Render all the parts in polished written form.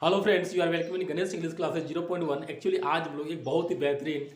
Hello friends, you are welcome in Ganesh English classes 0.1। Actually आज हम लोग एक बहुत ही बेहतरीन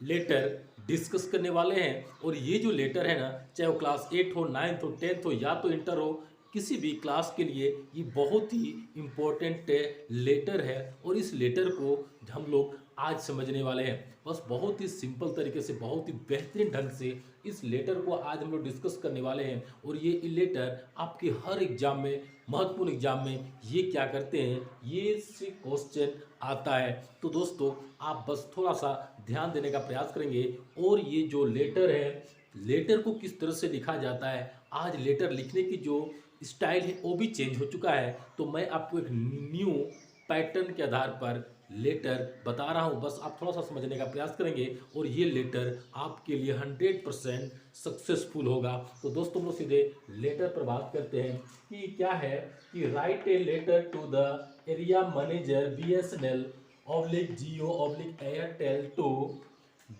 लेटर डिस्कस करने वाले हैं। और ये जो लेटर है ना, चाहे वो क्लास 8 हो, 9th हो, 10th हो या तो इंटर हो, किसी भी क्लास के लिए ये बहुत ही इम्पोर्टेंट लेटर है। और इस लेटर को हम लोग आज समझने वाले हैं। बस बहुत ही सिंपल तरीके से, बहुत ही बेहतरीन ढंग से इस लेटर को आज हम लोग डिस्कस करने वाले हैं। और ये लेटर आपके हर एग्जाम में, महत्वपूर्ण एग्जाम में ये क्या करते हैं, ये से क्वेश्चन आता है। तो दोस्तों आप बस थोड़ा सा ध्यान देने का प्रयास करेंगे। और ये जो लेटर है, लेटर को किस तरह से लिखा जाता है, आज लेटर लिखने की जो स्टाइल है वो भी चेंज हो चुका है। तो मैं आपको एक न्यू पैटर्न के आधार पर लेटर बता रहा हूँ। बस आप थोड़ा सा समझने का प्रयास करेंगे और ये लेटर आपके लिए 100% सक्सेसफुल होगा। तो दोस्तों हम लोग सीधे लेटर पर बात करते हैं कि क्या है कि write a letter to the area manager BSNL oblique Jio oblique Airtel to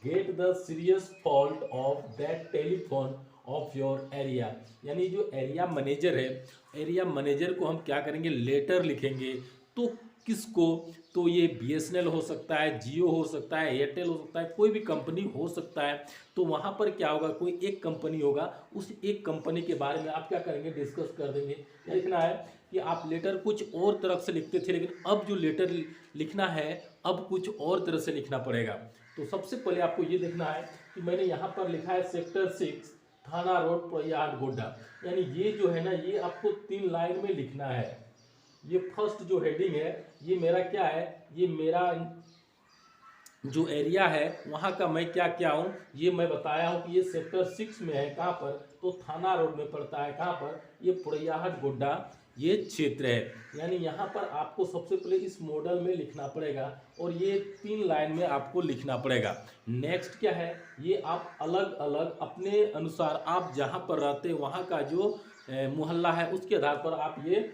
get the serious fault of that telephone of your area. यानी जो एरिया मैनेजर है, एरिया मैनेजर को हम क्या करेंगे, लेटर लिखेंगे। तो किसको, तो ये BSNL हो सकता है, जियो हो सकता है, एयरटेल हो सकता है, कोई भी कंपनी हो सकता है। तो वहाँ पर क्या होगा, कोई एक कंपनी होगा, उस एक कंपनी के बारे में आप क्या करेंगे, डिस्कस कर देंगे। लिखना है कि आप लेटर कुछ और तरफ से लिखते थे, लेकिन अब जो लेटर लिखना है अब कुछ और तरह से लिखना पड़ेगा। तो सबसे पहले आपको ये देखना है कि मैंने यहाँ पर लिखा है सेक्टर 6 थाना रोड प्रयाग गोड्डा। यानी ये जो है ना, ये आपको 3 लाइन में लिखना है। ये फर्स्ट जो हेडिंग है, ये मेरा क्या है, ये मेरा जो एरिया है वहाँ का मैं क्या क्या हूँ, ये मैं बताया हूँ कि ये सेक्टर 6 में है। कहाँ पर, तो थाना रोड में पड़ता है। कहाँ पर, ये पुरैयाहट गोड्डा ये क्षेत्र है। यानी यहाँ पर आपको सबसे पहले इस मॉडल में लिखना पड़ेगा और ये 3 लाइन में आपको लिखना पड़ेगा। नेक्स्ट क्या है, ये आप अलग अलग अपने अनुसार आप जहाँ पर रहते हैं वहाँ का जो मोहल्ला है उसके आधार पर आप ये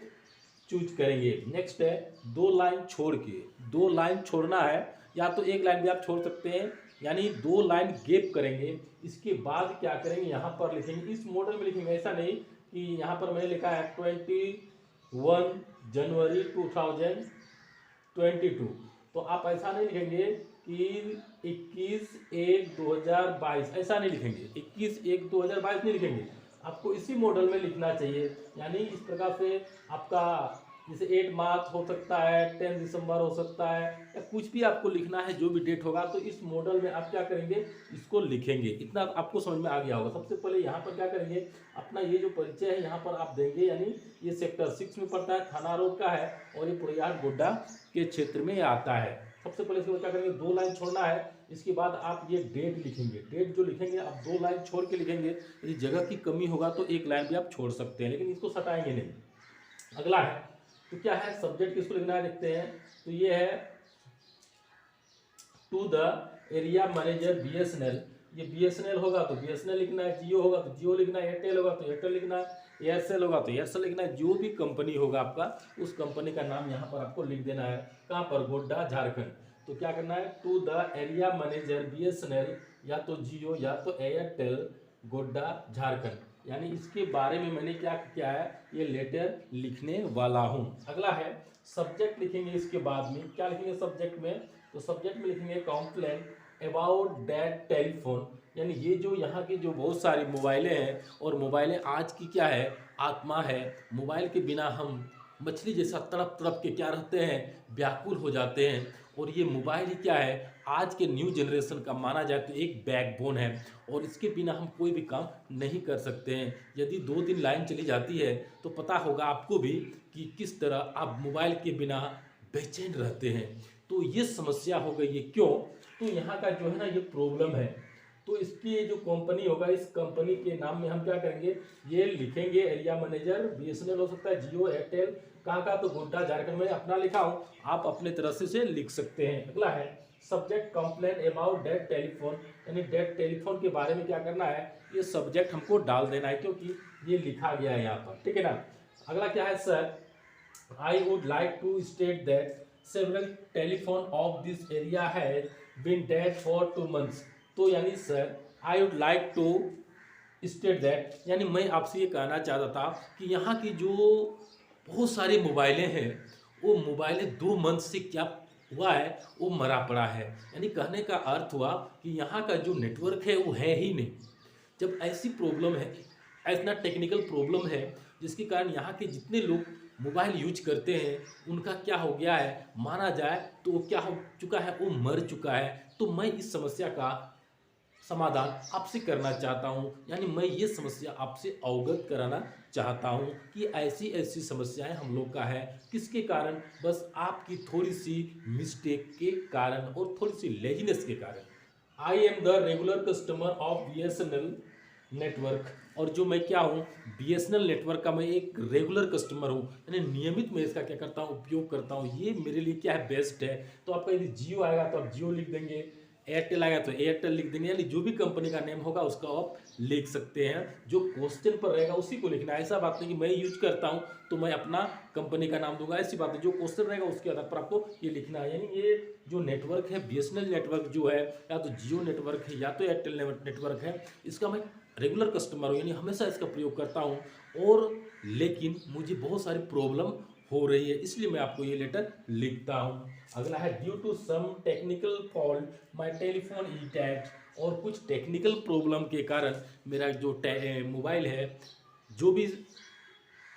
चूज करेंगे। नेक्स्ट है 2 लाइन छोड़ के, 2 लाइन छोड़ना है, या तो एक लाइन भी आप छोड़ सकते हैं, यानी 2 लाइन गैप करेंगे। इसके बाद क्या करेंगे, यहाँ पर लिखेंगे, इस मॉडल में लिखेंगे। ऐसा नहीं कि यहाँ पर मैंने लिखा है 21 जनवरी 2022, तो आप ऐसा नहीं लिखेंगे कि 21/1/2022, ऐसा नहीं लिखेंगे। 21/1/2022 नहीं लिखेंगे, आपको इसी मॉडल में लिखना चाहिए। यानी इस प्रकार से आपका जैसे 8 मार्च हो सकता है, 10 दिसंबर हो सकता है, या कुछ भी आपको लिखना है, जो भी डेट होगा, तो इस मॉडल में आप क्या करेंगे, इसको लिखेंगे। इतना आपको समझ में आ गया होगा। सबसे पहले यहाँ पर क्या करेंगे, अपना ये जो परिचय है यहाँ पर आप देंगे। यानी ये सेक्टर 6 में पड़ता है, थाना रोड का है और ये पुरैयाहट गोड्डा के क्षेत्र में आता है। सबसे पहले इसको क्या करेंगे, 2 लाइन छोड़ना है। इसके बाद आप ये डेट लिखेंगे। डेट जो लिखेंगे आप 2 लाइन छोड़ के लिखेंगे। यदि जगह की कमी होगा तो 1 लाइन भी आप छोड़ सकते हैं, लेकिन इसको सटाएंगे नहीं। अगला है, तो क्या है, सब्जेक्ट किसको लिखना है, देखते हैं। तो ये है to the area manager BSNL। ये BSNL होगा तो BSNL लिखना है, जियो होगा तो जियो लिखना है, एयरटेल होगा तो एयरटेल लिखना है, एयरसेल होगा तो एयरसेल लिखना है। जो भी कंपनी होगा आपका, उस कंपनी का नाम यहाँ पर आपको लिख देना है। कहाँ पर, गोड्डा झारखंड। तो क्या करना है, to the area manager BSNL, या तो जियो या तो एयरटेल गोड्डा झारखंड। यानी इसके बारे में मैंने क्या किया है, ये लेटर लिखने वाला हूँ। अगला है सब्जेक्ट लिखेंगे। इसके बाद में क्या लिखेंगे सब्जेक्ट में, तो सब्जेक्ट में लिखेंगे कंप्लेंट अबाउट दैट टेलीफोन। यानी ये जो यहाँ की जो बहुत सारी मोबाइलें हैं, और मोबाइलें आज की क्या है, आत्मा है। मोबाइल के बिना हम मछली जैसा तड़प तड़प के क्या रहते हैं, व्याकुल हो जाते हैं। और ये मोबाइल ही क्या है, आज के न्यू जनरेशन का माना जाए तो एक बैकबोन है, और इसके बिना हम कोई भी काम नहीं कर सकते हैं। यदि 2 दिन लाइन चली जाती है तो पता होगा आपको भी कि किस तरह आप मोबाइल के बिना बेचैन रहते हैं। तो ये समस्या हो गई है, क्यों, तो यहाँ का जो है ना ये प्रॉब्लम है। तो इसकी जो कंपनी होगा, इस कंपनी के नाम में हम क्या करेंगे, ये लिखेंगे एरिया मैनेजर BSNL हो सकता है, जियो एयरटेल। कहाँ का, तो गोड्डा झारखंड में अपना लिखा हूँ, आप अपने तरह से लिख सकते हैं। अगला है subject complain about dead telephone. यानी डेड टेलीफोन के बारे में क्या करना है, ये सब्जेक्ट हमको डाल देना है, क्योंकि ये लिखा गया है यहाँ पर, ठीक है ना। अगला क्या है, sir I would like to state that several telephone of this area has been dead for 2 months। तो यानी sir I would like to state that, यानी मैं आपसे ये कहना चाहता था कि यहाँ की जो बहुत सारी मोबाइलें हैं वो मोबाइल 2 मंथ से क्या हुआ है, वो मरा पड़ा है। यानी कहने का अर्थ हुआ कि यहाँ का जो नेटवर्क है वो है ही नहीं। जब ऐसी प्रॉब्लम है, ऐसा टेक्निकल प्रॉब्लम है जिसके कारण यहाँ के जितने लोग मोबाइल यूज करते हैं उनका क्या हो गया है, माना जाए तो वो क्या हो चुका है, वो मर चुका है। तो मैं इस समस्या का समाधान आपसे करना चाहता हूं, यानी मैं ये समस्या आपसे अवगत कराना चाहता हूं कि ऐसी ऐसी समस्याएं हम लोग का है, किसके कारण, बस आपकी थोड़ी सी मिस्टेक के कारण और थोड़ी सी लेजीनेस के कारण। I am the regular customer of BSNL network, और जो मैं क्या हूँ, BSNL नेटवर्क का मैं एक रेगुलर कस्टमर हूँ, यानी नियमित मैं इसका क्या करता हूँ, उपयोग करता हूँ। ये मेरे लिए क्या है, बेस्ट है। तो आपका यदि जियो आएगा तो आप जियो लिख देंगे, एयरटेल आएगा तो एयरटेल लिख देंगे, यानी जो भी कंपनी का नेम होगा उसका आप लिख सकते हैं। जो क्वेश्चन पर रहेगा उसी को लिखना है। ऐसा बात नहीं कि मैं यूज करता हूँ तो मैं अपना कंपनी का नाम दूंगा, ऐसी बात है। जो क्वेश्चन रहेगा उसके आधार पर आपको ये लिखना है। यानी ये जो नेटवर्क है BSNL नेटवर्क जो है, या तो जियो नेटवर्क है या तो एयरटेल नेटवर्क है, इसका मैं रेगुलर कस्टमर हूँ, यानी हमेशा इसका प्रयोग करता हूँ। और लेकिन मुझे बहुत सारी प्रॉब्लम हो रही है, इसलिए मैं आपको ये लेटर लिखता हूँ। अगला है, due to some technical fault my telephone is dead, और कुछ टेक्निकल प्रॉब्लम के कारण मेरा जो मोबाइल है, जो भी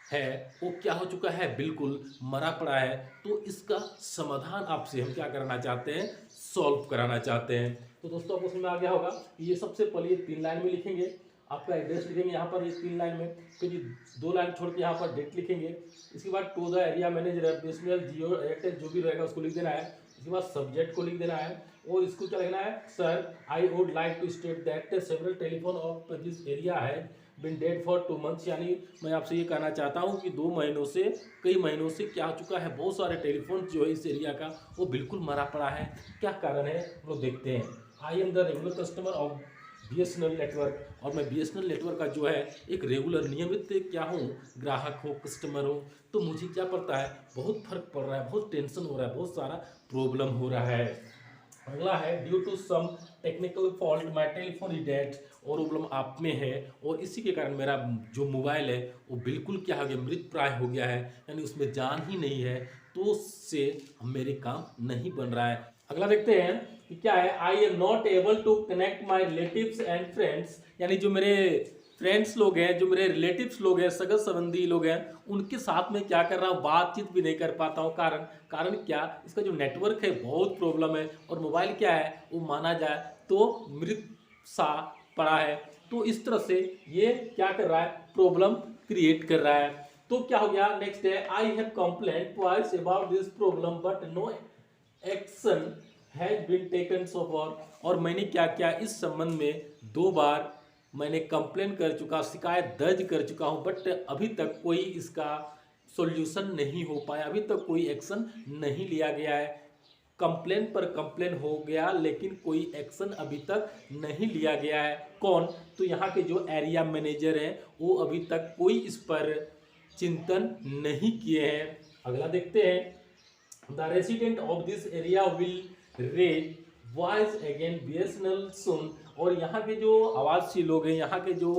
है, वो क्या हो चुका है, बिल्कुल मरा पड़ा है। तो इसका समाधान आपसे हम क्या कराना चाहते हैं, सॉल्व कराना चाहते हैं। तो दोस्तों आपको समझ में आ गया होगा। ये सबसे पहले ये 3 लाइन में लिखेंगे, आपका एड्रेस लिखेंगे यहाँ पर, ये 3 लाइन में, फिर ये 2 लाइन छोड़ के यहाँ पर डेट लिखेंगे। इसके बाद to the area manager BSNL Jio Airtel जो भी रहेगा उसको लिख देना है। इसके बाद सब्जेक्ट को लिख देना है, और इसको क्या लिखना है, sir I would like to state that several telephone of this area है बिन डेड फॉर 2 मंथ्स, यानी मैं आपसे ये कहना चाहता हूँ कि 2 महीनों से, कई महीनों से क्या हो चुका है, बहुत सारे टेलीफोन जो है इस एरिया का वो बिल्कुल मरा पड़ा है। क्या कारण है वो देखते हैं। I am the regular customer of BSNL network, और मैं BSNL नेटवर्क का जो है एक रेगुलर नियमित क्या हूँ, ग्राहक हो, कस्टमर हो। तो मुझे क्या पड़ता है, बहुत फर्क पड़ रहा है, बहुत टेंशन हो रहा है, बहुत सारा प्रॉब्लम हो रहा है। अगला है, due to some technical fault my telephone is dead, और प्रॉब्लम आप में है, और इसी के कारण मेरा जो मोबाइल है वो बिल्कुल क्या हो गया, मृत प्राय हो गया है, यानी उसमें जान ही नहीं है। तो उससे मेरे काम नहीं बन रहा है। अगला देखते हैं कि क्या है, I am not able to connect my relatives and friends, यानी जो मेरे फ्रेंड्स लोग हैं, जो मेरे रिलेटिव्स लोग हैं, सगे संबंधी लोग हैं, उनके साथ में क्या कर रहा हूँ, बातचीत भी नहीं कर पाता हूँ। कारण क्या, इसका जो नेटवर्क है बहुत प्रॉब्लम है, और मोबाइल क्या है, वो माना जाए तो मृत सा पड़ा है। तो इस तरह से ये क्या कर रहा है, प्रॉब्लम क्रिएट कर रहा है। तो क्या हो गया, नेक्स्ट है, I have complaint twice about this problem but no action has been taken so far, और मैंने क्या किया, इस संबंध में 2 बार मैंने कंप्लेन कर चुका, शिकायत दर्ज कर चुका हूं, बट अभी तक कोई इसका सॉल्यूशन नहीं हो पाया, अभी तक कोई एक्शन नहीं लिया गया है। कंप्लेन पर कंप्लेन हो गया लेकिन कोई एक्शन अभी तक नहीं लिया गया है। कौन, तो यहाँ के जो एरिया मैनेजर हैं वो अभी तक कोई इस पर चिंतन नहीं किए हैं। अगला देखते हैं, the resident of this area will raise voice again BSNL soon, और यहाँ के जो आवासी लोग हैं, यहाँ के जो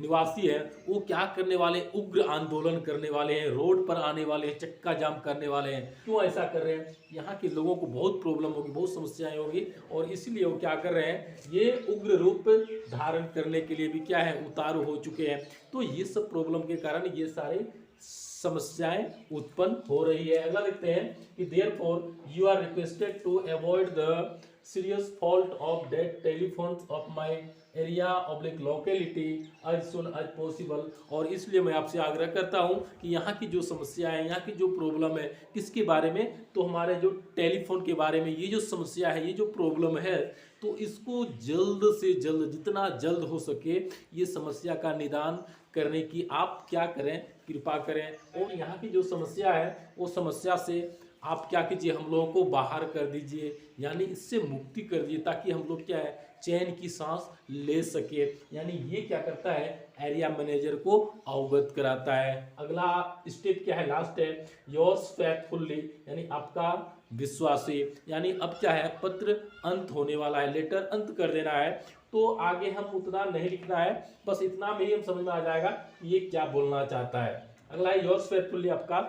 निवासी हैं, वो क्या करने वाले, उग्र आंदोलन करने वाले हैं, रोड पर आने वाले हैं, चक्का जाम करने वाले हैं। क्यों ऐसा कर रहे हैं, यहाँ के लोगों को बहुत प्रॉब्लम होगी, बहुत समस्याएं होगी, और इसलिए वो क्या कर रहे हैं, ये उग्र रूप धारण करने के लिए भी क्या है, उतारू हो चुके हैं। तो ये सब प्रॉब्लम के कारण ये सारे समस्याएं उत्पन्न हो रही है। अगला देखते हैं कि therefore you are requested to avoid the serious fault of dead telephones of my area oblique locality as soon as possible, और इसलिए मैं आपसे आग्रह करता हूं कि यहाँ की जो समस्या है, यहाँ की जो प्रॉब्लम है, किसके बारे में, तो हमारे जो टेलीफोन के बारे में ये जो समस्या है, ये जो प्रॉब्लम है, तो इसको जल्द से जल्द, जितना जल्द हो सके ये समस्या का निदान करने की आप क्या करें, कृपा करें। और यहाँ की जो समस्या है वो समस्या से आप क्या कीजिए, हम लोगों को बाहर कर दीजिए, यानी इससे मुक्ति कर दीजिए, ताकि हम लोग क्या है, चैन की सांस ले सके। यानी ये क्या करता है, एरिया मैनेजर को अवगत कराता है। अगला स्टेप क्या है, लास्ट है, योर्स फेथफुली, यानी आपका विश्वासी, यानी अब क्या है, पत्र अंत होने वाला है, लेटर अंत कर देना है। तो आगे हम उतना नहीं लिखना है, बस इतना में ही हम समझ में आ जाएगा ये क्या बोलना चाहता है। अगला है योर्स फेथफुली, आपका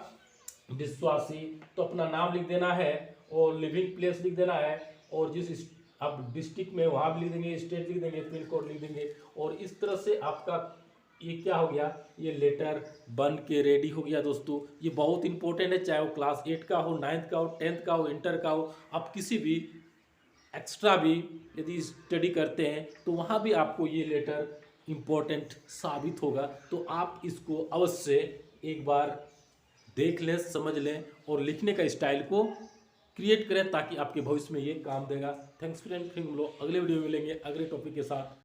विश्वासी, तो अपना नाम लिख देना है और लिविंग प्लेस लिख देना है, और जिस आप डिस्ट्रिक्ट में वहाँ भी लिख देंगे, स्टेट लिख देंगे, पिन कोड लिख देंगे। और इस तरह से आपका ये क्या हो गया, ये लेटर बन के रेडी हो गया दोस्तों। ये बहुत इंपॉर्टेंट है, चाहे वो क्लास 8 का हो, 9th का हो, 10th का हो, इंटर का हो, आप किसी भी एक्स्ट्रा भी यदि स्टडी करते हैं तो वहाँ भी आपको ये लेटर इम्पोर्टेंट साबित होगा। तो आप इसको अवश्य एक बार देख लें, समझ लें और लिखने का स्टाइल को क्रिएट करें ताकि आपके भविष्य में ये काम देगा। थैंक्स फ्रेंड, फिर हम लोग अगले वीडियो में मिलेंगे अगले टॉपिक के साथ।